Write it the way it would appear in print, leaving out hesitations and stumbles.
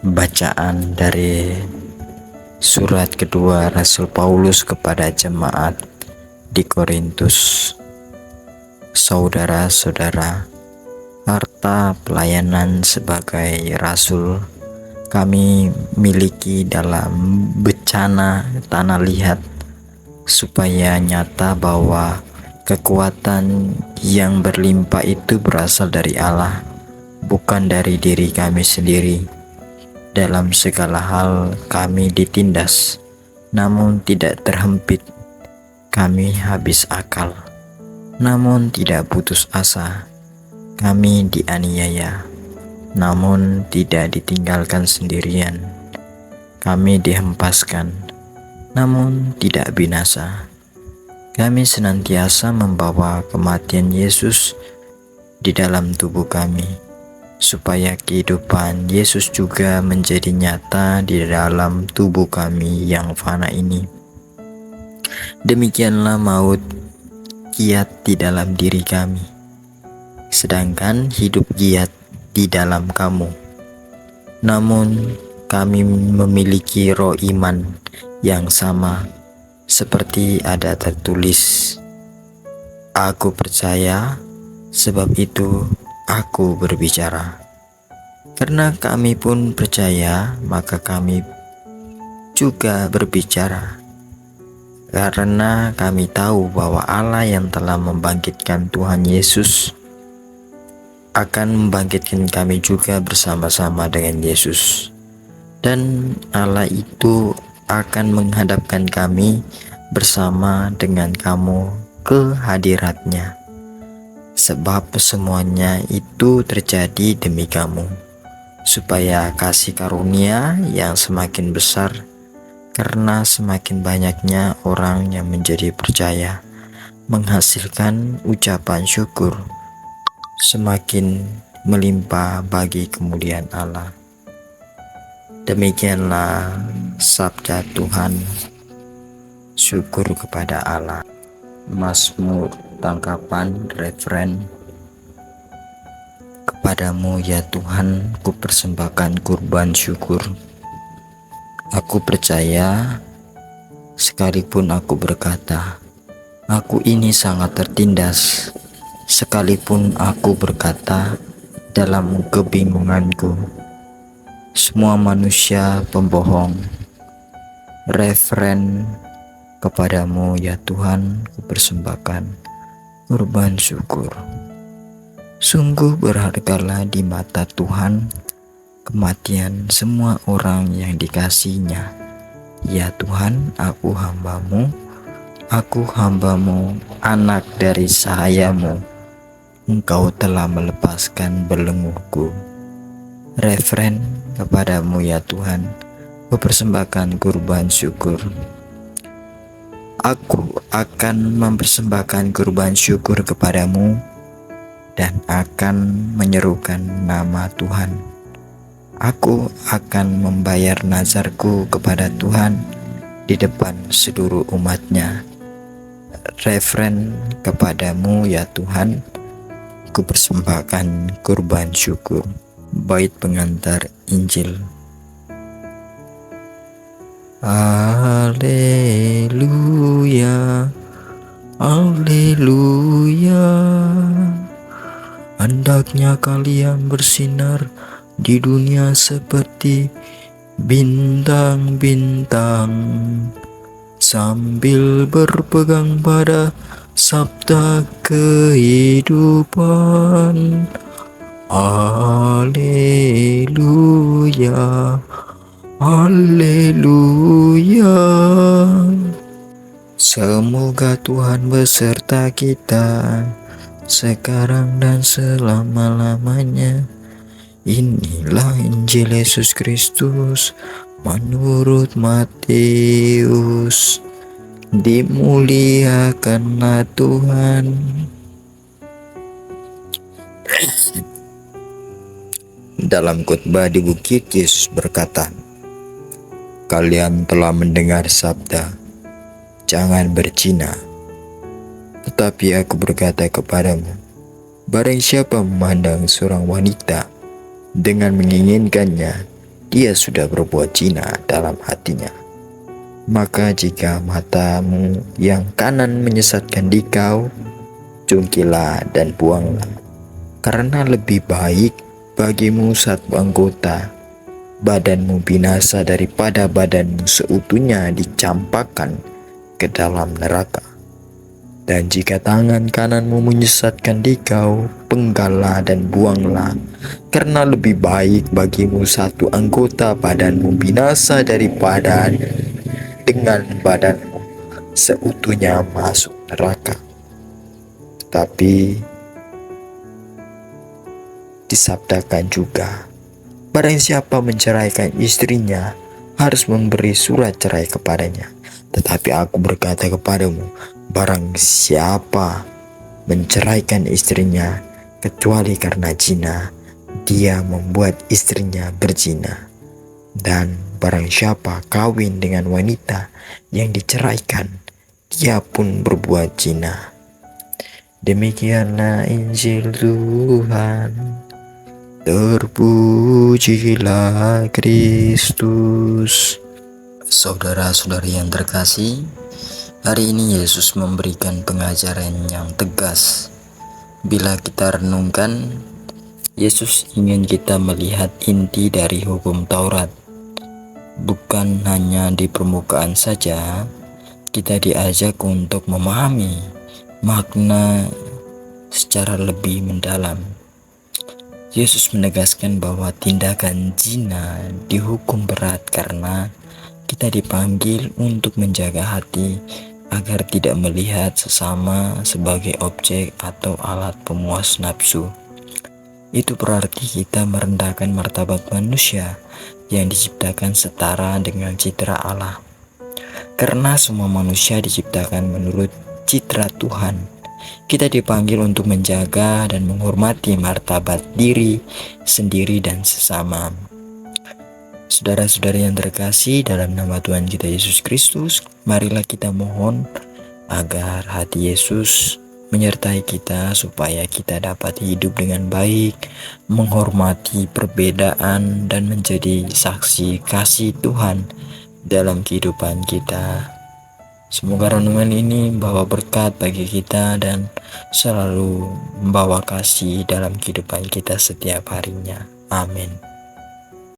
Bacaan dari surat kedua Rasul Paulus kepada jemaat di Korintus. Saudara-saudara, harta pelayanan sebagai rasul kami miliki dalam bencana tanah liat, supaya nyata bahwa kekuatan yang berlimpah itu berasal dari Allah, bukan dari diri kami sendiri. Dalam segala hal kami ditindas, namun tidak terhempit. Kami habis akal, namun tidak putus asa. Kami dianiaya, namun tidak ditinggalkan sendirian. Kami dihempaskan, namun tidak binasa. Kami senantiasa membawa kematian Yesus di dalam tubuh kami, supaya kehidupan Yesus juga menjadi nyata di dalam tubuh kami yang fana ini. Demikianlah maut giat di dalam diri kami, sedangkan hidup giat di dalam kamu. Namun kami memiliki roh iman yang sama, seperti ada tertulis, "Aku percaya, sebab itu aku berbicara." Karena kami pun percaya, maka kami juga berbicara. Karena kami tahu bahwa Allah yang telah membangkitkan Tuhan Yesus akan membangkitkan kami juga bersama-sama dengan Yesus. Dan Allah itu akan menghadapkan kami bersama dengan kamu ke hadirat-Nya. Sebab semuanya itu terjadi demi kamu, supaya kasih karunia yang semakin besar karena semakin banyaknya orang yang menjadi percaya menghasilkan ucapan syukur semakin melimpah bagi kemuliaan Allah. Demikianlah sabda Tuhan. Syukur kepada Allah. Mazmur, tangkapan referen. Kepadamu ya Tuhan, ku persembahkan kurban syukur. Aku percaya, sekalipun aku berkata, aku ini sangat tertindas. Sekalipun aku berkata dalam kebingunganku, semua manusia pembohong. Referen, kepadamu ya Tuhan, ku persembahkan kurban syukur. Sungguh berhargalah di mata Tuhan kematian semua orang yang dikasihinya. Ya Tuhan, aku hambamu, anak dari sahayamu. Engkau telah melepaskan belengguku. Referen, kepadamu ya Tuhan, ku persembahkan kurban syukur. Aku akan mempersembahkan kurban syukur kepadamu dan akan menyerukan nama Tuhan. Aku akan membayar nazarku kepada Tuhan di depan seluruh umat-Nya. Referen, kepadamu ya Tuhan, ku persembahkan kurban syukur. Bait pengantar Injil. Haleluya, haleluya. Hendaknya kalian bersinar di dunia seperti bintang-bintang, sambil berpegang pada sabda kehidupan. Haleluya, haleluya. Semoga Tuhan beserta kita sekarang dan selama-lamanya. Inilah Injil Yesus Kristus menurut Matius. Dimuliakanlah Tuhan. Dalam khotbah di bukit, Yesus berkata, "Kalian telah mendengar sabda, jangan berzina. Tetapi aku berkata kepadamu, barang siapa memandang seorang wanita dengan menginginkannya, dia sudah berbuat zina dalam hatinya. Maka jika matamu yang kanan menyesatkan dikau, jungkilah dan buanglah. Karena lebih baik bagimu satu anggota badanmu binasa daripada badanmu seutuhnya dicampakkan ke dalam neraka. Dan jika tangan kananmu menyesatkan dikau, penggallah dan buanglah. Karena lebih baik bagimu satu anggota badanmu binasa daripada dengan badanmu seutuhnya masuk neraka. Tapi disabdakan juga, barang siapa menceraikan istrinya harus memberi surat cerai kepadanya. Tetapi aku berkata kepadamu, barang siapa menceraikan istrinya kecuali karena zina, dia membuat istrinya berzina. Dan barang siapa kawin dengan wanita yang diceraikan, dia pun berbuat zina. Demikianlah Injil Tuhan. Terpujilah Kristus. Saudara-saudari yang terkasih, hari ini Yesus memberikan pengajaran yang tegas. Bila kita renungkan, Yesus ingin kita melihat inti dari hukum Taurat. Bukan hanya di permukaan saja, kita diajak untuk memahami makna secara lebih mendalam. Yesus menegaskan bahwa tindakan zina dihukum berat karena kita dipanggil untuk menjaga hati agar tidak melihat sesama sebagai objek atau alat pemuas nafsu. Itu berarti kita merendahkan martabat manusia yang diciptakan setara dengan citra Allah. Karena semua manusia diciptakan menurut citra Tuhan, kita dipanggil untuk menjaga dan menghormati martabat diri sendiri dan sesama. Saudara-saudari yang terkasih, dalam nama Tuhan kita Yesus Kristus, marilah kita mohon agar hati Yesus menyertai kita supaya kita dapat hidup dengan baik, menghormati perbedaan, dan menjadi saksi kasih Tuhan dalam kehidupan kita. Semoga renungan ini membawa berkat bagi kita dan selalu membawa kasih dalam kehidupan kita setiap harinya. Amin.